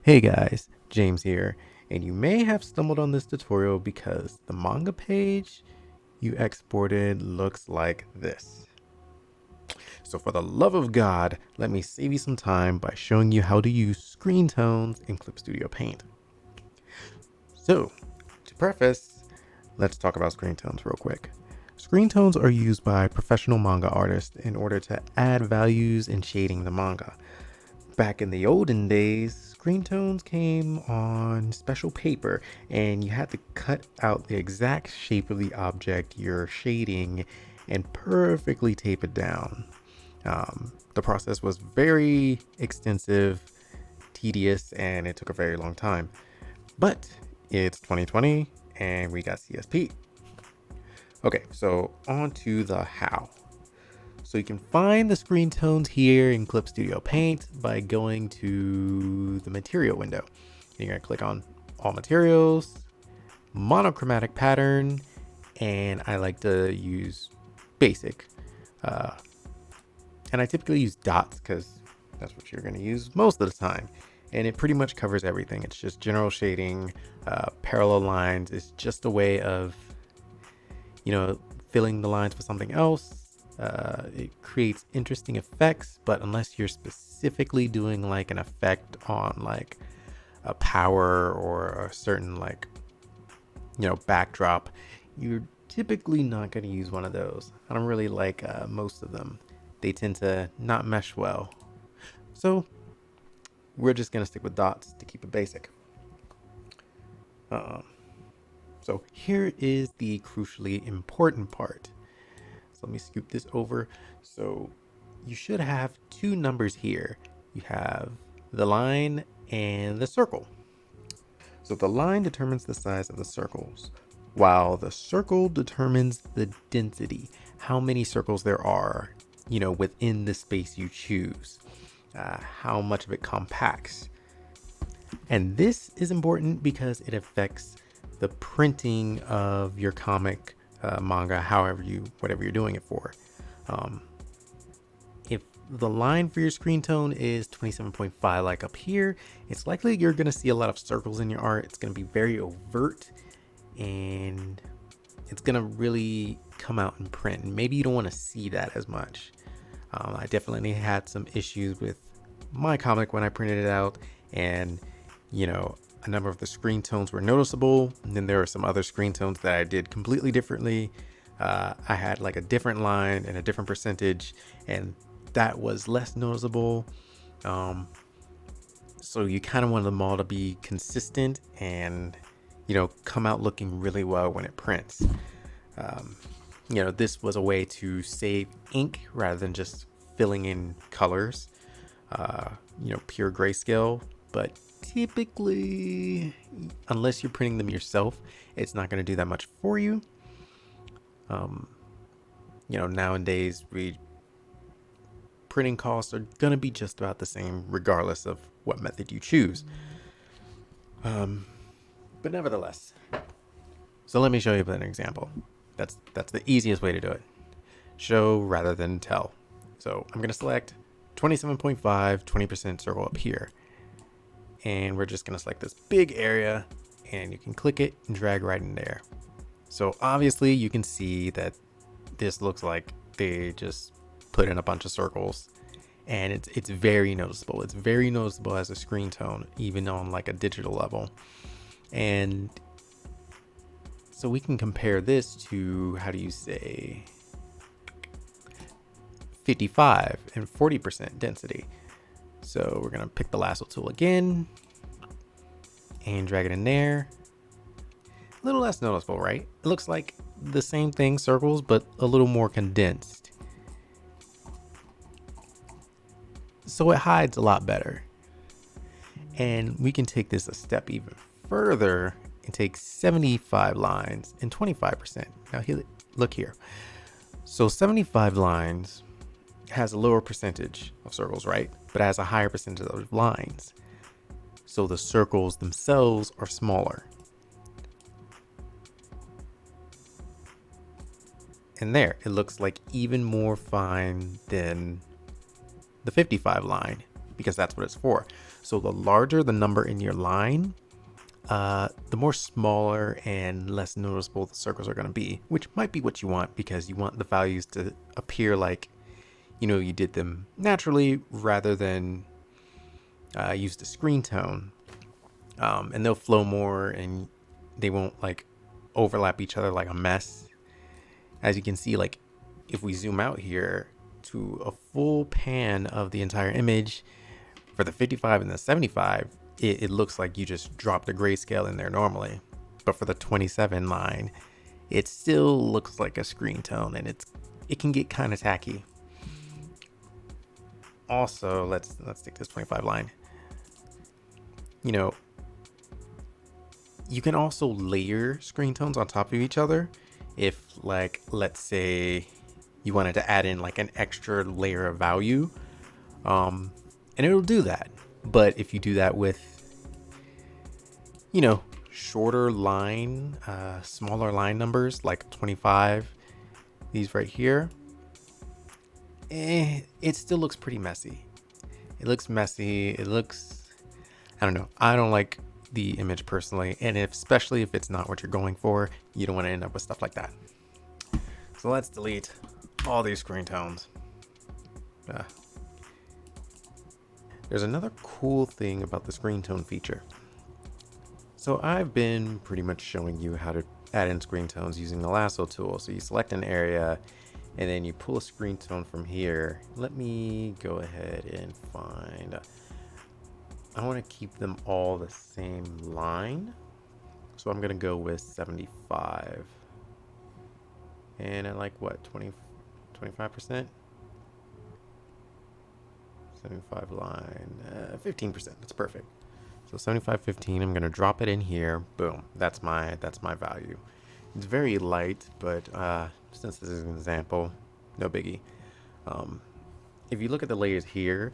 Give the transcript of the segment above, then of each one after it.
Hey guys, James here, and you may have stumbled on this tutorial because the manga page you exported looks like this. So for the love of God, let me save you some time by showing you how to use Screentones in Clip Studio Paint. So, to preface, let's talk about Screentones real quick. Screentones are used by professional manga artists in order to add values and shading the manga. Back in the olden days, screen tones came on special paper and you had to cut out the exact shape of the object you're shading and perfectly tape it down. The process was very extensive, tedious, and it took a very long time. But it's 2020 and we got CSP. Okay, so on to the how. So you can find the screen tones here in Clip Studio Paint by going to the material window. You're going to click on all materials, monochromatic pattern, and I like to use basic. Uh, and I typically use dots because that's what you're going to use most of the time. And it pretty much covers everything. It's just general shading, parallel lines. It's just a way of, filling the lines with something else. It creates interesting effects, but unless you're specifically doing like an effect on like a power or a certain backdrop, you're typically not going to use one of those. I don't really like most of them. They tend to not mesh well. So we're just going to stick with dots to keep it basic. Uh, so here is the crucially important part. So let me scoop this over. So you should have two numbers here. You have the line and the circle. So the line determines the size of the circles, while the circle determines the density, how many circles there are, within the space you choose, how much of it compacts. And this is important because it affects the printing of your comic, manga, whatever you're doing it for. Um, if the line for your screen tone is 27.5 like up here, it's likely you're going to see a lot of circles in your art. It's going to be very overt and it's going to really come out in print. And maybe you don't want to see that as much. I definitely had some issues with my comic when I printed it out, and a number of the screen tones were noticeable. And then there were some other screen tones that I did completely differently. I had like a different line and a different percentage, and that was less noticeable. So you kind of want them all to be consistent and, come out looking really well when it prints. This was a way to save ink rather than just filling in colors, pure grayscale. But typically, unless you're printing them yourself, it's not going to do that much for you. Nowadays, printing costs are going to be just about the same regardless of what method you choose. But nevertheless, so let me show you an example. That's the easiest way to do it. Show rather than tell. So I'm going to select 27.5, 20% circle up here. And we're just going to select this big area, and you can click it and drag right in there. So obviously you can see that this looks like they just put in a bunch of circles, and it's very noticeable. It's very noticeable as a screen tone, even on like a digital level. And so we can compare this to, 55 and 40% density. So we're going to pick the lasso tool again and drag it in there. A little less noticeable, right? It looks like the same thing, circles, but a little more condensed. So it hides a lot better. And we can take this a step even further and take 75 lines and 25%. Now look here. So 75 lines has a lower percentage of circles, right? But has a higher percentage of lines. So the circles themselves are smaller. And there, it looks like even more fine than the 55 line, because that's what it's for. So the larger the number in your line, the more smaller and less noticeable the circles are going to be, which might be what you want because you want the values to appear like, you did them naturally rather than use the screen tone. And they'll flow more and they won't like overlap each other like a mess. As you can see, like if we zoom out here to a full pan of the entire image for the 55 and the 75, it looks like you just dropped a grayscale in there normally. But for the 27 line, it still looks like a screen tone and it can get kind of tacky. Also, let's take this 25 line. You can also layer screen tones on top of each other if, like, let's say you wanted to add in like an extra layer of value, and it'll do that. But if you do that with shorter line, smaller line numbers like 25, these right here, it still looks pretty messy. It looks messy. I don't know. I don't like the image personally, and especially if it's not what you're going for, you don't want to end up with stuff like that. So let's delete all these screen tones. There's another cool thing about the screen tone feature. So I've been pretty much showing you how to add in screen tones using the lasso tool. So you select an area and then you pull a screen tone from here. Let me go ahead and find, I want to keep them all the same line. So I'm going to go with 75. And I like what, 25%? 75 line, 15%. That's perfect. So 75, 15, I'm going to drop it in here. Boom. That's my value. It's very light, but since this is an example, no biggie. If you look at the layers here,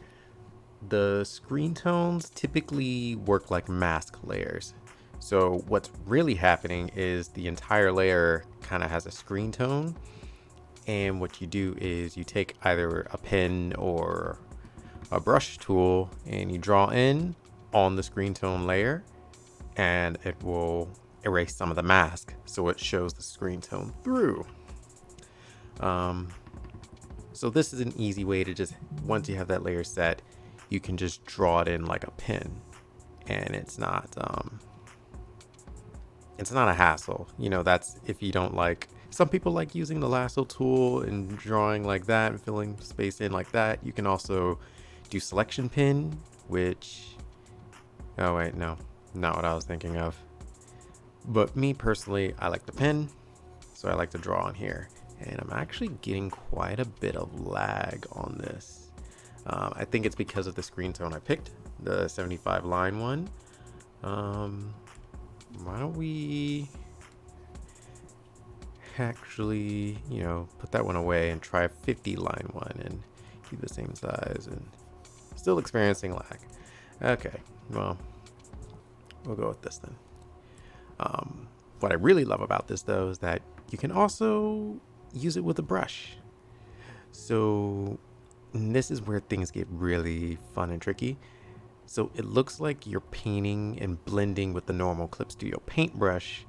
the screen tones typically work like mask layers. So what's really happening is the entire layer kind of has a screen tone. And what you do is you take either a pen or a brush tool and you draw in on the screen tone layer, and it will erase some of the mask so it shows the screen tone through. So this is an easy way to just, once you have that layer set, you can just draw it in like a pen, and it's not a hassle. That's if you don't like. Some people like using the lasso tool and drawing like that and filling space in like that. You can also do selection pin, which, oh wait, no, not what I was thinking of. But me personally, I like the pen, so I like to draw on here. And I'm actually getting quite a bit of lag on this. I think it's because of the screen tone I picked, the 75 line one. Why don't we actually, put that one away and try a 50 line one and keep the same size, and still experiencing lag. Okay, well, we'll go with this then. What I really love about this though is that you can also use it with a brush. So this is where things get really fun and tricky. So it looks like you're painting and blending with the normal Clip Studio paintbrush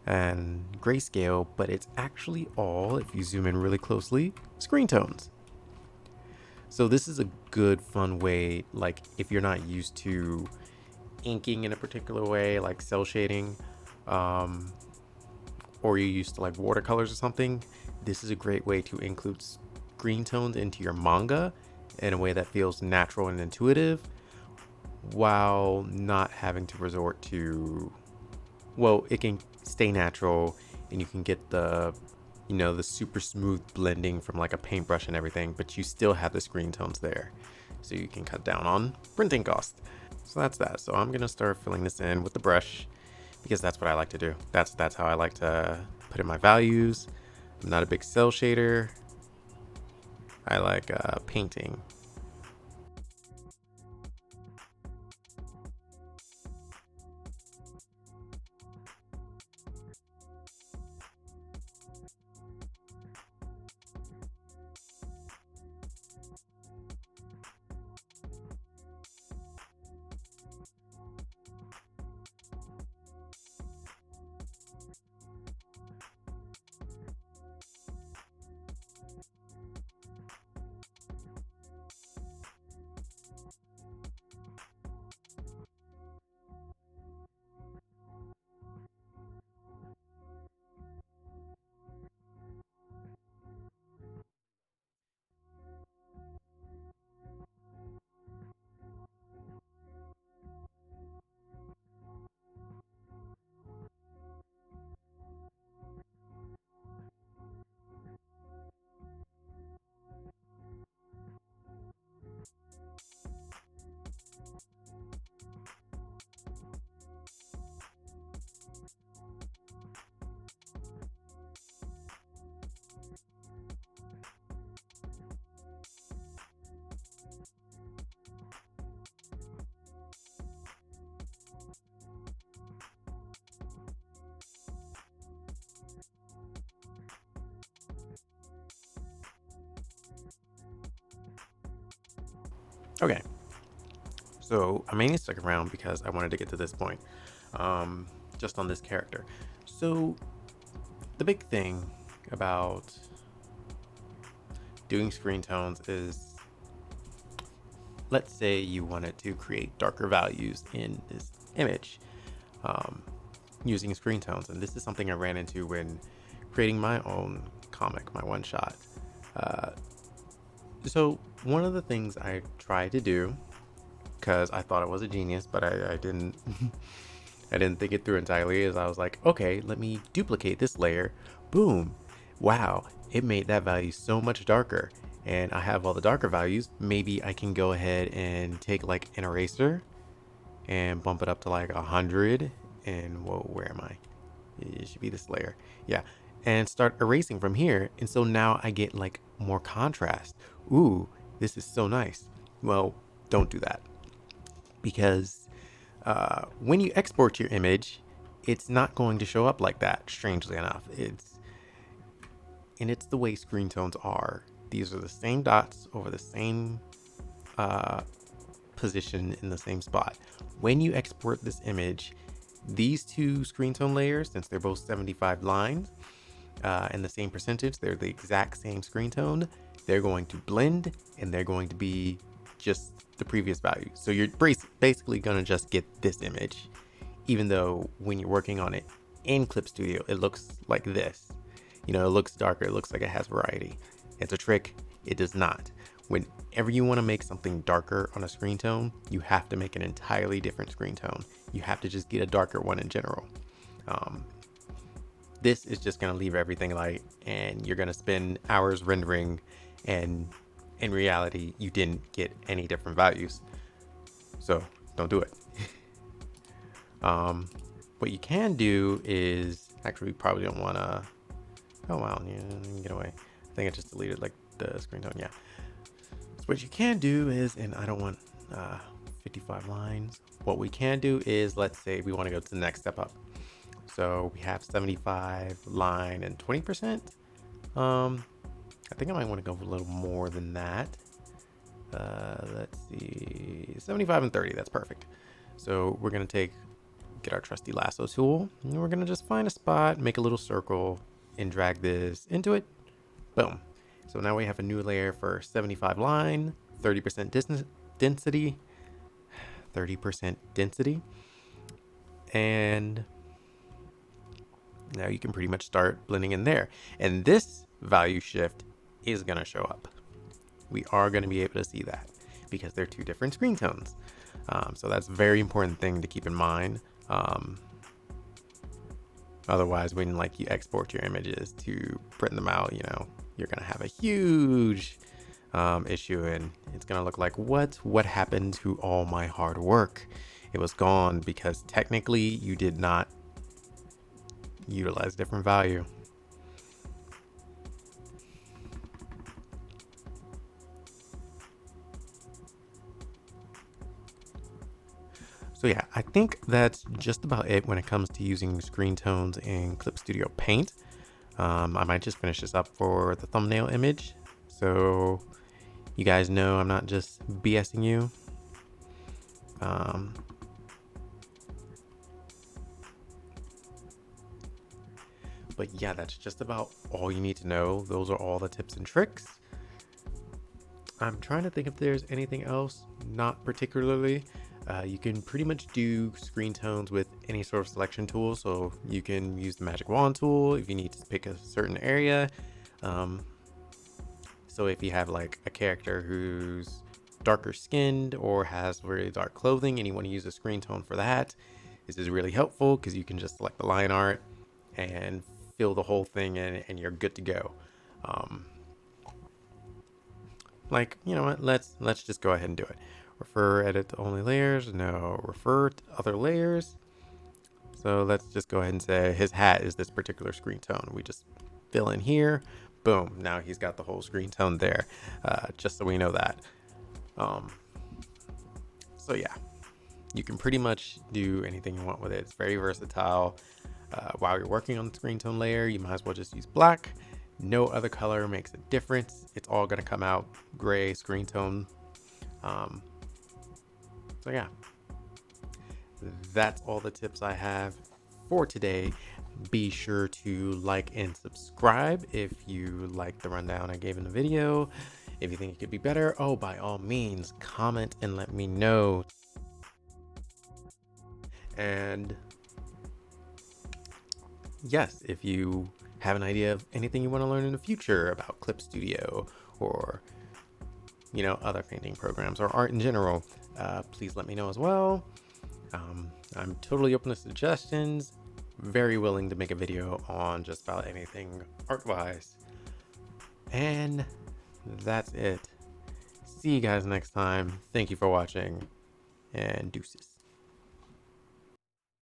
and grayscale, but it's actually all, if you zoom in really closely, screen tones. So this is a good fun way, like if you're not used to inking in a particular way, like cell shading, or you're used to like watercolors or something, this is a great way to include screen tones into your manga in a way that feels natural and intuitive, while not having to resort to, well, it can stay natural and you can get the super smooth blending from like a paintbrush and everything, but you still have the screen tones there, so you can cut down on printing cost. So that's that. So I'm gonna start filling this in with the brush because that's what I like to do. That's how I like to put in my values. I'm not a big cell shader. I like painting. Okay, so I mainly stuck around because I wanted to get to this point, just on this character. So the big thing about doing screen tones is, let's say you wanted to create darker values in this image, um, using screen tones. And this is something I ran into when creating my own comic, my one shot. Uh, so one of the things I tried to do, because I thought I was a genius, but I didn't I didn't think it through entirely, is I was like, okay, let me duplicate this layer. Boom. Wow, it made that value so much darker. And I have all the darker values. Maybe I can go ahead and take like an eraser and bump it up to like 100. And whoa, where am I? It should be this layer. Yeah. And start erasing from here. And so now I get like more contrast. Ooh, this is so nice. Well, don't do that, because when you export your image, it's not going to show up like that, strangely enough. It's the way screen tones are. These are the same dots over the same uh, position in the same spot. When you export this image, these two screen tone layers, since they're both 75 lines and the same percentage, they're the exact same screen tone, they're going to blend and they're going to be just the previous value. So you're basically going to just get this image, even though when you're working on it in Clip Studio, it looks like this. You know, it looks darker, it looks like it has variety. It's a trick, it does not. Whenever you want to make something darker on a screen tone, you have to make an entirely different screen tone. You have to just get a darker one in general. This is just going to leave everything light, and you're going to spend hours rendering, and in reality, you didn't get any different values. So don't do it. What you can do is, actually, we probably don't want to. Oh wow, yeah, get away. I think I just deleted like the screen tone. Yeah. So what you can do is, and I don't want 55 lines. What we can do is, let's say we want to go to the next step up. So we have 75 line and 20%. I think I might want to go a little more than that. Let's see, 75 and 30. That's perfect. So we're gonna get our trusty lasso tool, and we're gonna just find a spot, make a little circle, and drag this into it. Boom. So now we have a new layer for 75 line, 30% density, 30% density, and now you can pretty much start blending in there. And this value shift is gonna show up. We are gonna be able to see that because they're two different screen tones. So that's a very important thing to keep in mind. Otherwise, when like you export your images to print them out, you know, you're gonna have a huge issue, and it's gonna look like, what happened to all my hard work? It was gone because technically you did not utilize different value. So yeah, I think that's just about it when it comes to using screen tones in Clip Studio Paint. I might just finish this up for the thumbnail image, so you guys know I'm not just BSing you. But yeah, that's just about all you need to know. Those are all the tips and tricks. I'm trying to think if there's anything else, not particularly. You can pretty much do screen tones with any sort of selection tool. So you can use the magic wand tool if you need to pick a certain area. So if you have like a character who's darker skinned or has really dark clothing and you want to use a screen tone for that, this is really helpful because you can just select the line art and fill the whole thing in and you're good to go. Like, you know what, let's just go ahead and do it. Refer, edit to only layers. No, refer to other layers. So let's just go ahead and say his hat is this particular screen tone. We just fill in here. Boom. Now he's got the whole screen tone there, just so we know that. So yeah, you can pretty much do anything you want with it. It's very versatile. While you're working on the screen tone layer, you might as well just use black. No other color makes a difference. It's all going to come out gray screen tone. So yeah, that's all the tips I have for today. Be sure to like and subscribe if you like the rundown I gave in the video. If you think it could be better, oh, by all means, comment and let me know. And yes, if you have an idea of anything you want to learn in the future about Clip Studio or, other painting programs or art in general, please let me know as well. I'm totally open to suggestions, very willing to make a video on just about anything art-wise. And that's it. See you guys next time. Thank you for watching, and deuces.